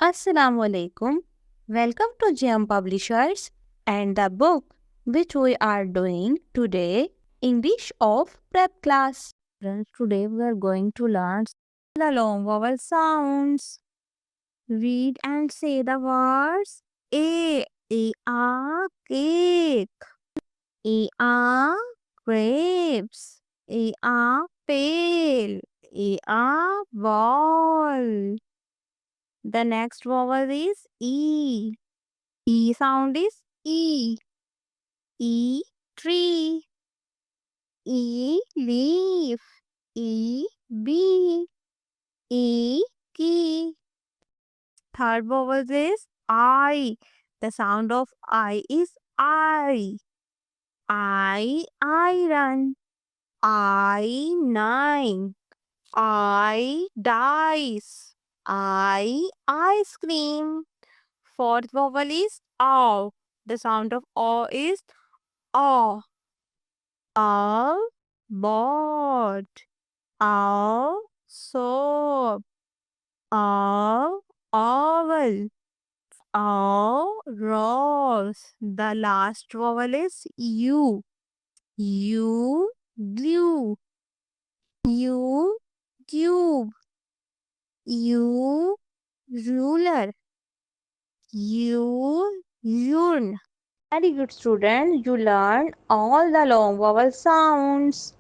Assalamu alaikum. Welcome to GM Publishers and the book which we are doing today, English of Prep Class. Friends, today we are going to learn the long vowel sounds. Read and say the words A, cake, grapes, pale, ball. The next vowel is E. E sound is E. Tree. Leaf. Bee. Key. Third vowel is I. The sound of I is I. Iron. Nine. Dice. Ice cream. Fourth vowel is O. The sound of O is O. Board. Soap. Owl. Rose. The last vowel is U. Glue. U, tube. Ruler. Urn. Very good, student. You learn all the long vowel sounds.